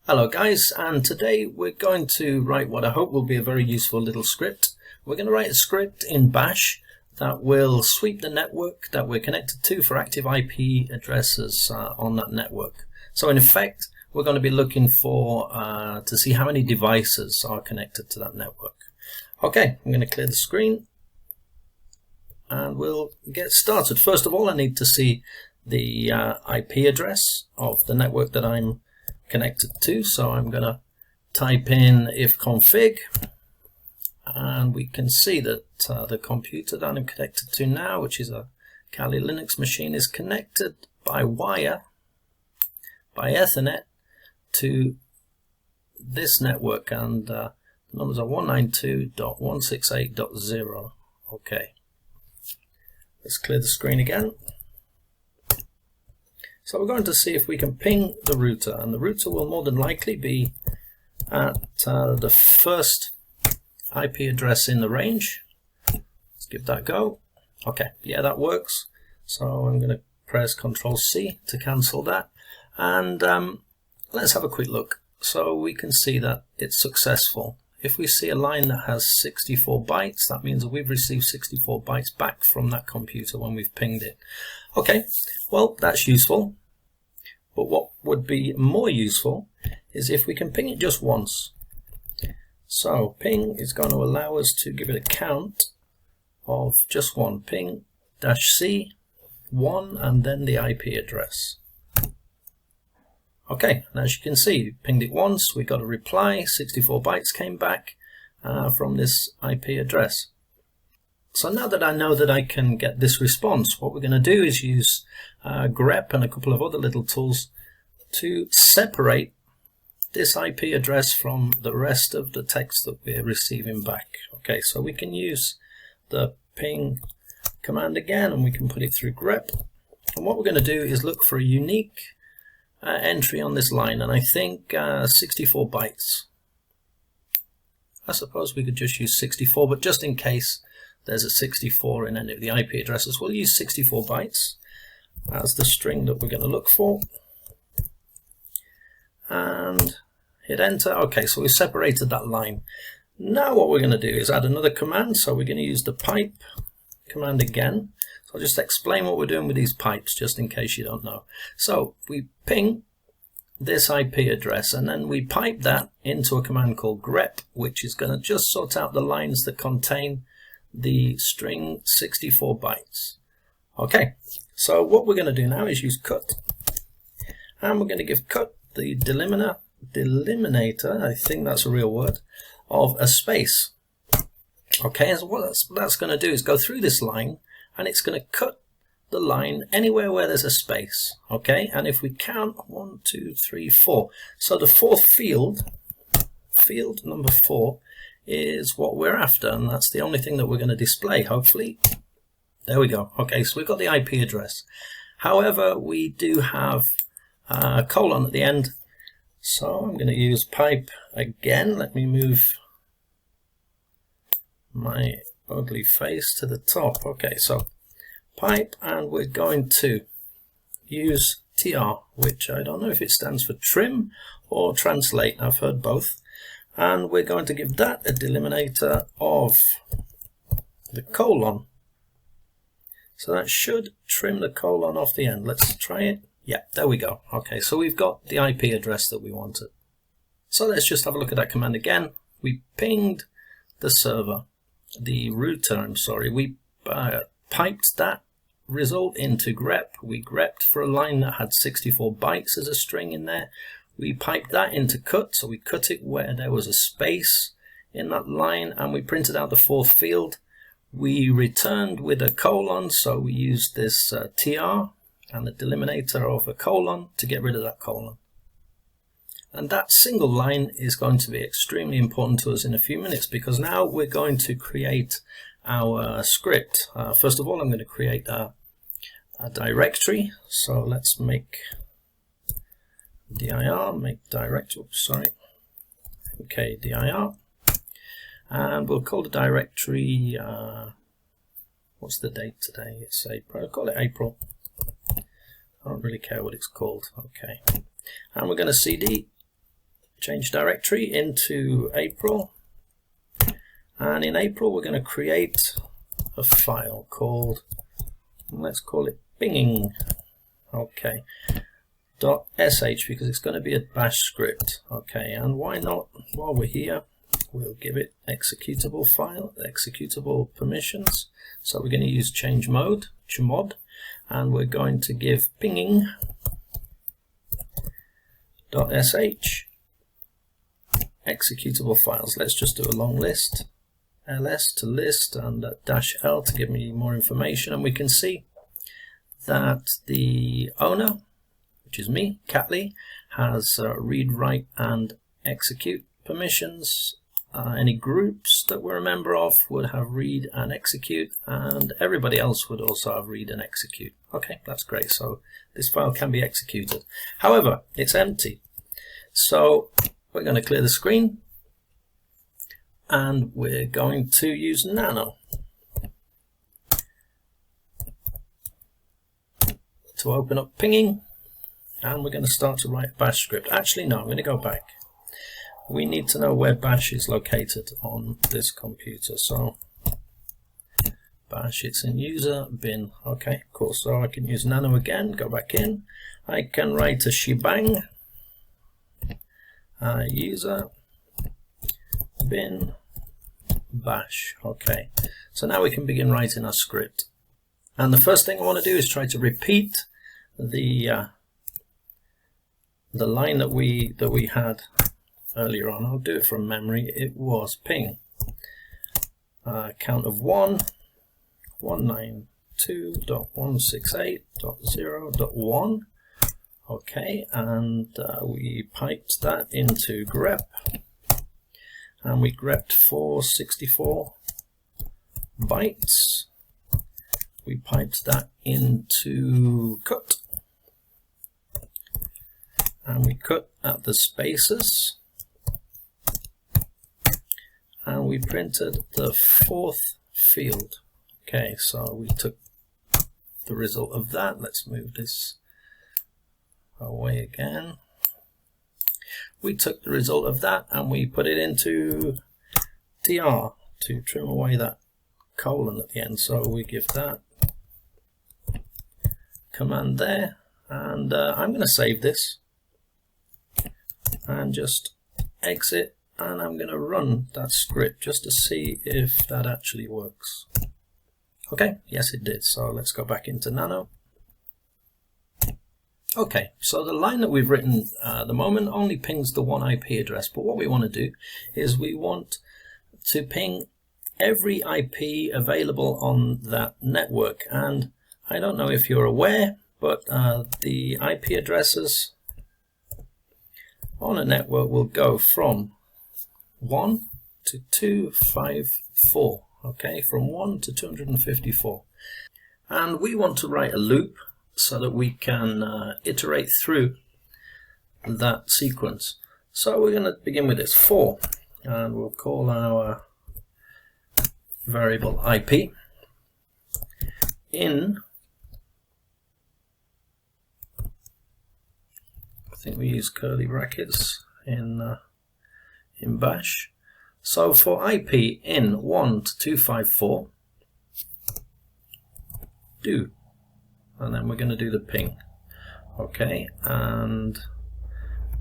Hello guys, and today we're going to write what I hope will be a very useful little script. We're going to write a script in Bash that will sweep the network that we're connected to for active IP addresses on that network. So in effect, we're going to be looking for to see how many devices are connected to that network. Okay, I'm going to clear the screen and we'll get started. First of all, I need to see the IP address of the network that I'm connected to, so I'm going to type in ifconfig, and we can see that the computer that I'm connected to now, which is a Kali Linux machine, is connected by wire, by Ethernet, to this network, and the numbers are 192.168.0. okay, let's clear the screen again. So we're going to see if we can ping the router, and the router will more than likely be at the first IP address in the range. Let's give that a go. Okay, yeah, that works. So I'm going to press Ctrl-C to cancel that, and let's have a quick look. So we can see that it's successful. If we see a line that has 64 bytes, that means that we've received 64 bytes back from that computer when we've pinged it. Okay, well, that's useful. But what would be more useful is if we can ping it just once. So ping is going to allow us to give it a count of just one. Ping -C 1 and then the IP address. Okay, and as you can see, pinged it once, we got a reply, 64 bytes came back from this IP address. So now that I know that I can get this response, what we're going to do is use grep and a couple of other little tools to separate this IP address from the rest of the text that we're receiving back. Okay, so we can use the ping command again, and we can put it through grep. And what we're going to do is look for a unique entry on this line, and I think 64 bytes. I suppose we could just use 64, but just in case there's a 64 in any of the IP addresses, we'll use 64 bytes as the string that we're going to look for. And hit enter. Okay, so we've separated that line. Now what we're going to do is add another command. So we're going to use the pipe command again. So I'll just explain what we're doing with these pipes, just in case you don't know. So we ping this IP address, and then we pipe that into a command called grep, which is going to just sort out the lines that contain the string 64 bytes. Okay, so what we're going to do now is use cut, and we're going to give cut the delimiter, I think that's a real word, of a space. Okay, so what that's going to do is go through this line, and it's going to cut the line anywhere where there's a space. Okay, and if we count 1, 2, 3, 4, so the fourth field number 4, is what we're after, and that's the only thing that we're going to display, hopefully. There we go. Okay, so we've got the IP address. However, we do have a colon at the end, so I'm going to use pipe again. Let me move my ugly face to the top. Okay, so pipe, and we're going to use TR, which I don't know if it stands for trim or translate. I've heard both. And we're going to give that a delimiter of the colon. So that should trim the colon off the end. Let's try it. Yeah, there we go. Okay, so we've got the IP address that we wanted. So let's just have a look at that command again. We pinged the server, the router, I'm sorry. We piped that result into grep. We grepped for a line that had 64 bytes as a string in there. We piped that into cut, so we cut it where there was a space in that line, and we printed out the fourth field. We returned with a colon, so we used this TR and the delimiter of a colon to get rid of that colon. And that single line is going to be extremely important to us in a few minutes, because now we're going to create our script. First of all, I'm going to create a directory, so let's make dir, make directory, okay, dir, and we'll call the directory, what's the date today? It's April. I'll call it April. I don't really care what it's called. Okay, and we're going to cd change directory into April, and in April we're going to create a file called, let's call it pinging, okay, .sh, because it's going to be a bash script. Okay, and why not, while we're here, we'll give it executable file, executable permissions. So we're going to use change mode, chmod, and we're going to give pinging .sh executable files. Let's just do a long list, ls to list, and -l to give me more information. And we can see that the owner, which is me, Catley, has read, write, and execute permissions. Any groups that we're a member of would have read and execute, and everybody else would also have read and execute. Okay, that's great. So this file can be executed. However, it's empty. So we're going to clear the screen, and we're going to use Nano to open up pinging, and we're going to start to write a bash script. Actually, no, I'm going to go back. We need to know where bash is located on this computer. So bash, it's in user bin. Okay, cool. So I can use Nano again, go back in. I can write a shebang, user bin bash. Okay, so now we can begin writing our script. And the first thing I want to do is try to repeat the line that we had earlier on. I'll do it from memory. It was ping count of 192.168.0.1. okay, and we piped that into grep, and we grepped for 64 bytes. We piped that into cut, and we cut at the spaces, and we printed the fourth field. Okay, so we took the result of that. Let's move this away again. We took the result of that and we put it into tr to trim away that colon at the end. So we give that command there, and I'm going to save this and just exit, and I'm going to run that script just to see if that actually works. Okay, yes it did. So let's go back into Nano. Okay, so the line that we've written at the moment only pings the one IP address, but what we want to do is we want to ping every IP available on that network. And I don't know if you're aware, but the IP addresses on a network will go from 1 to 254, okay, from 1 to 254. And we want to write a loop so that we can iterate through that sequence. So we're going to begin with this 4, and we'll call our variable IP in, I think we use curly brackets in bash. So for IP in 1 to 254, do, and then we're going to do the ping. Okay, and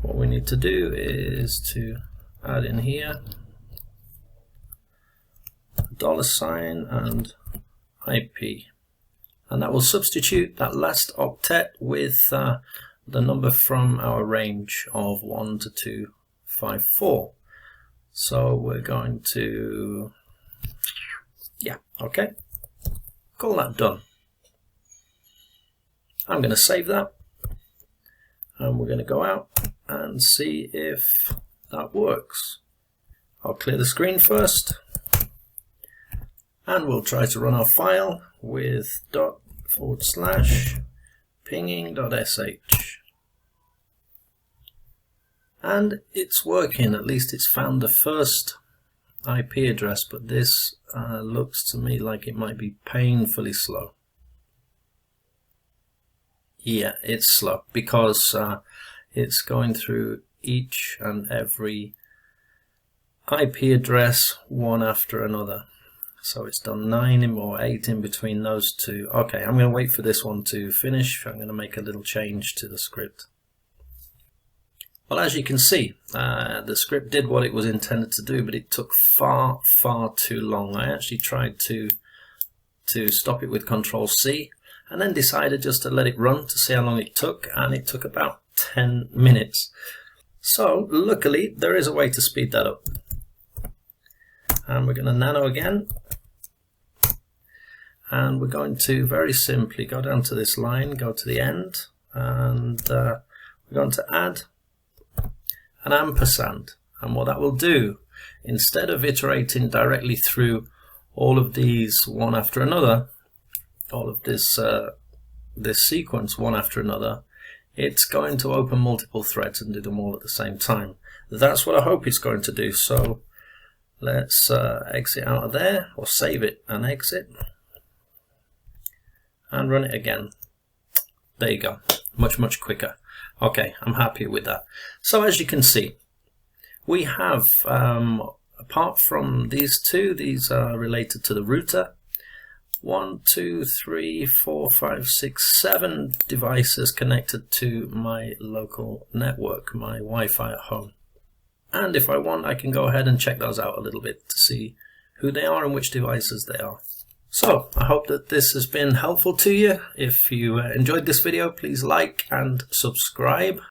what we need to do is to add in here $sign and IP, and that will substitute that last octet with the number from our range of 1 to 254. So we're going to, yeah, okay, call that done. I'm going to save that, and we're going to go out and see if that works. I'll clear the screen first, and we'll try to run our file with ./pinging.sh. And it's working. At least it's found the first IP address, but this looks to me like it might be painfully slow. Yeah, it's slow because it's going through each and every IP address one after another. So it's done 9 or 8 in between those two. Okay, I'm going to wait for this one to finish. I'm going to make a little change to the script. Well, as you can see, the script did what it was intended to do, but it took far too long. I actually tried to stop it with Control-C and then decided just to let it run to see how long it took, and it took about 10 minutes. So luckily there is a way to speed that up. And we're going to nano again, and we're going to very simply go down to this line, go to the end, and we're going to add an ampersand. And what that will do, instead of iterating directly through all of these one after another, all of this this sequence one after another, it's going to open multiple threads and do them all at the same time. That's what I hope it's going to do. So let's exit out of there, or save it and exit, and run it again. There you go, much quicker. Okay, I'm happy with that. So as you can see, we have, apart from these two, these are related to the router, 1, 2, 3, 4, 5, 6, 7 devices connected to my local network, my Wi-Fi at home. And if I want, I can go ahead and check those out a little bit to see who they are and which devices they are. So I hope that this has been helpful to you. If you enjoyed this video, please like and subscribe.